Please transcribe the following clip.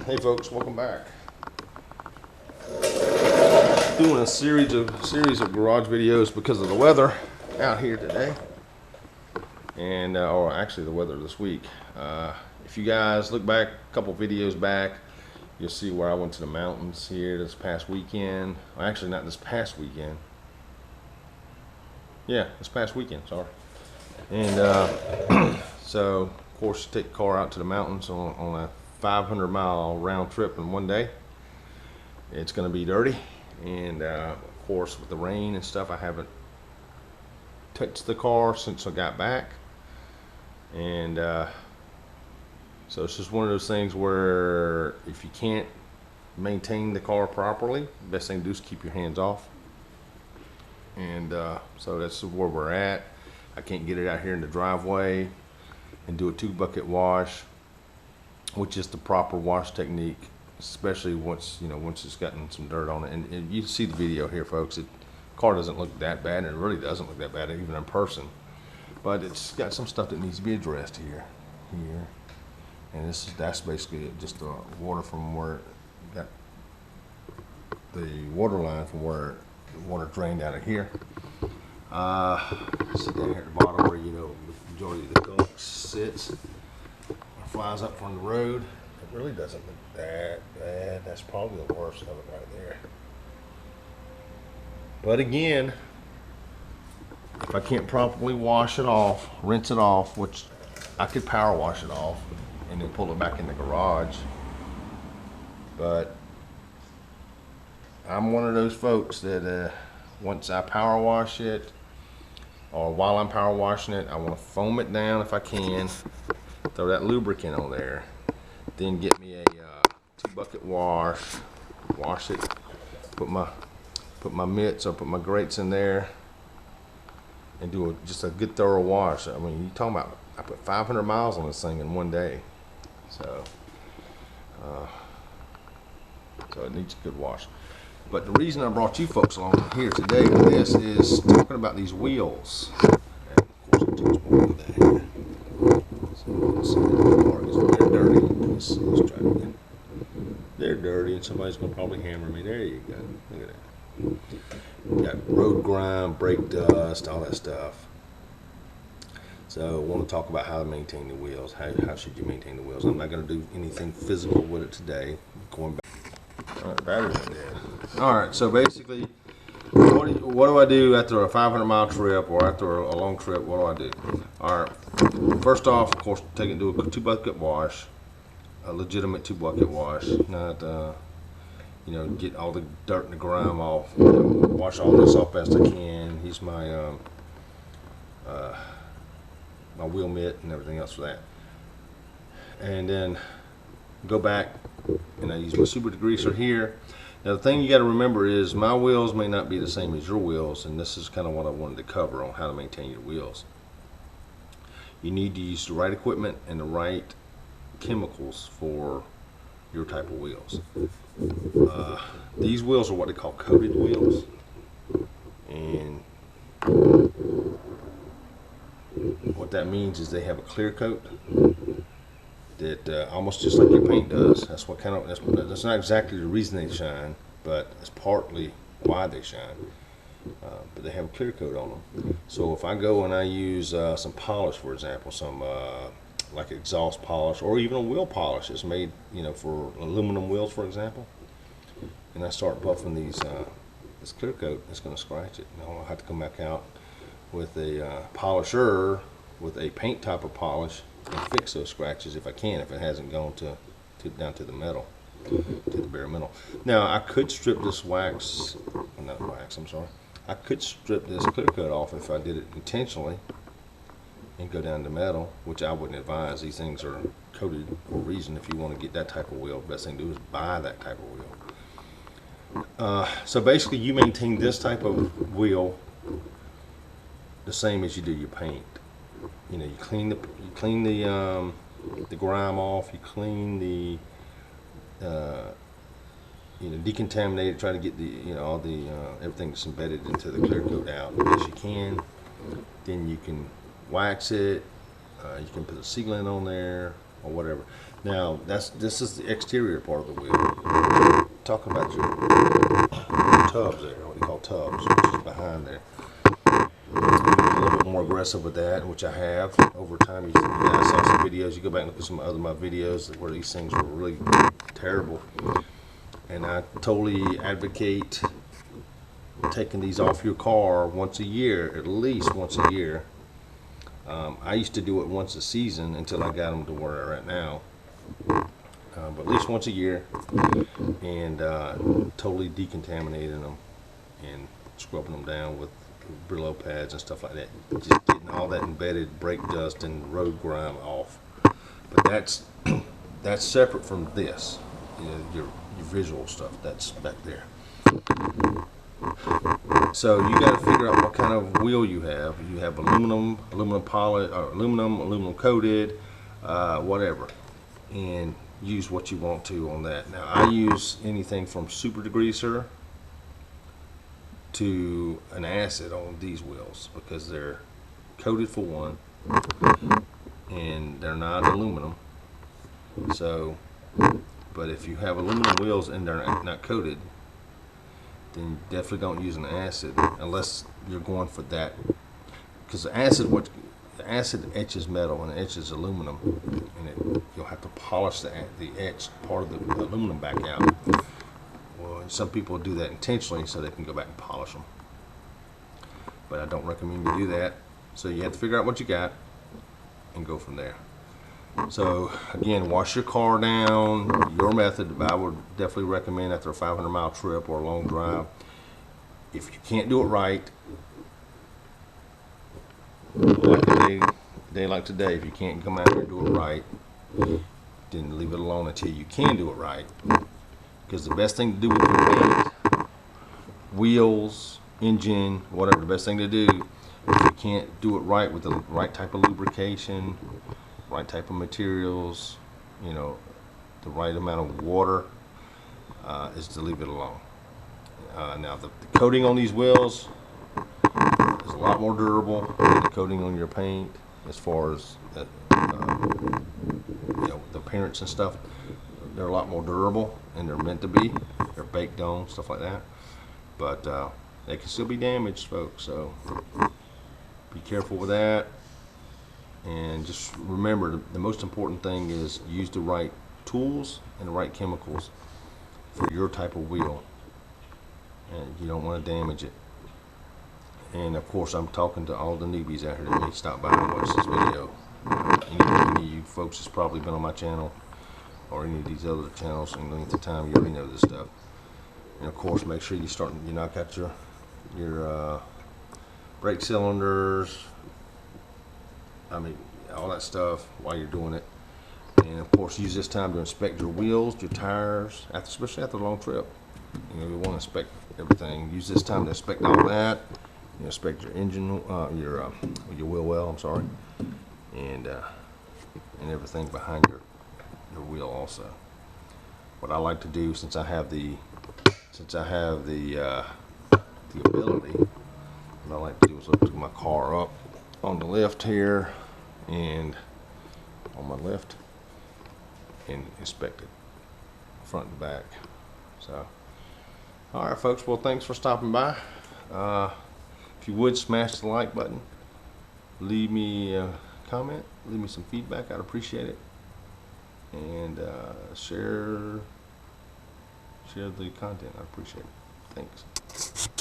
Hey folks, welcome back. Doing a series of garage videos because of the weather out here today, and or actually the weather this week. If you guys look back a couple videos back, you'll see where I went to the mountains here this past weekend. Well, actually, not this past weekend. Yeah, this past weekend. Sorry. And so, of course, you take the car out to the mountains on a 500-mile round trip in one day. It's going to be dirty, and of course with the rain and stuff, I haven't touched the car since I got back. And so it's just one of those things where if you can't maintain the car properly, the best thing to do is keep your hands off. And so that's where we're at. I can't get it out here in the driveway and do a 2-bucket wash, which is the proper wash technique, especially once it's gotten some dirt on it. And you see the video here, folks. The car doesn't look that bad, and it really doesn't look that bad even in person. But it's got some stuff that needs to be addressed here, and that's basically just the water from where got the water line from where the water drained out of here. Sit down here at the bottom where the majority of the gunk sits. Flies up from the road. It really doesn't look that bad. That's probably the worst of it right there. But again, if I can't properly wash it off, rinse it off, which I could power wash it off and then pull it back in the garage. But I'm one of those folks that once I power wash it, or while I'm power washing it, I want to foam it down if I can. Throw that lubricant on there, then get me a 2-bucket wash it, put my mitts or put my grates in there, and do just a good thorough wash. I mean, you talking about, I put 500 miles on this thing in one day, so it needs a good wash. But the reason I brought you folks along here today with this is talking about these wheels. And of course, I touched one of that here. They're dirty. Let's try it again. They're dirty, and somebody's gonna probably hammer me. There you go. Look at that. We got road grime, brake dust, all that stuff. So I want to talk about how to maintain the wheels. How should you maintain the wheels? I'm not going to do anything physical with it today. Going back. All right, battery's dead. All right, so basically, what do I do after a 500-mile trip or after a long trip? What do I do? All right, first off, of course, take it and do a 2-bucket wash, a legitimate 2-bucket wash, not get all the dirt and the grime off. Wash all this off best I can. Use my my wheel mitt and everything else for that, and then go back and I use my super degreaser here. Now the thing you got to remember is my wheels may not be the same as your wheels, and this is kind of what I wanted to cover on how to maintain your wheels. You need to use the right equipment and the right chemicals for your type of wheels. These wheels are what they call coated wheels, and what that means is they have a clear coat that almost just like your paint does. That's not exactly the reason they shine, but it's partly why they shine. But they have a clear coat on them. So if I go and I use some polish, for example, some like exhaust polish or even a wheel polish that's made for aluminum wheels, for example, and I start buffing this clear coat, it's going to scratch it. Now I'll have to come back out with a polisher with a paint type of polish and fix those scratches if I can, if it hasn't gone down to the metal, to the bare metal. Now I could strip this I could strip this clear coat off if I did it intentionally and go down to metal, which I wouldn't advise. These things are coated for a reason. If you want to get that type of wheel, the best thing to do is buy that type of wheel. So basically you maintain this type of wheel the same as you do your paint. You clean the grime off, you clean the decontaminate it, try to get the all the everything that's embedded into the clear coat out as you can. Then you can wax it, you can put a sealant on there, or whatever. Now this is the exterior part of the wheel. Talking about your tubs there, what you call tubs, which is behind there. A little bit more aggressive with that, which I have over time. You guys saw some videos. You go back and look at some other my videos where these things were really terrible, and I totally advocate taking these off your car once a year, at least once a year. I used to do it once a season until I got them to where they're at now, but at least once a year, and totally decontaminating them and scrubbing them down with Brillo pads and stuff like that, just getting all that embedded brake dust and road grime off. But that's separate from this, you know, your visual stuff that's back there. So you got to figure out what kind of wheel you have. You have aluminum polished, or aluminum coated, whatever, and use what you want to on that. Now I use anything from super degreaser to an acid on these wheels because they're coated for one, and they're not aluminum. So, but if you have aluminum wheels and they're not coated, then you definitely don't use an acid unless you're going for that, because the acid etches metal and etches aluminum, and you'll have to polish the etched part of the aluminum back out. Well, some people do that intentionally so they can go back and polish them, but I don't recommend you do that. So you have to figure out what you got and go from there. So again, wash your car down, your method. I would definitely recommend after a 500-mile trip or a long drive. If you can't do it right, like a day like today, if you can't come out here and do it right, then leave it alone until you can do it right. Because the best thing to do with your paint, wheels, engine, whatever, the best thing to do, if you can't do it right with the right type of lubrication, right type of materials, you know, the right amount of water, is to leave it alone. Now the coating on these wheels is a lot more durable than the coating on your paint, as far as you know, the appearance and stuff. They're a lot more durable, and they're meant to be. They're baked on, stuff like that. But they can still be damaged, folks. So be careful with that. And just remember, the most important thing is use the right tools and the right chemicals for your type of wheel, and you don't want to damage it. And of course, I'm talking to all the newbies out here that may stop by and watch this video. Any of you folks that's probably been on my channel or any of these other channels and length of time, you already know this stuff. And of course, make sure you knock out your brake cylinders, I mean, all that stuff while you're doing it. And of course, use this time to inspect your wheels, your tires, especially after a long trip. You know, you want to inspect everything. Use this time to inspect all that. You inspect your engine, your wheel well. I'm sorry, and everything behind your wheel also. What I like to do, since I have the ability, what I like to do is lift my car up on the left here and on my left and inspect it front and back. So alright folks, well, thanks for stopping by. If you would smash the like button, leave me a comment, leave me some feedback, I'd appreciate it, and share the content, I appreciate it. Thanks.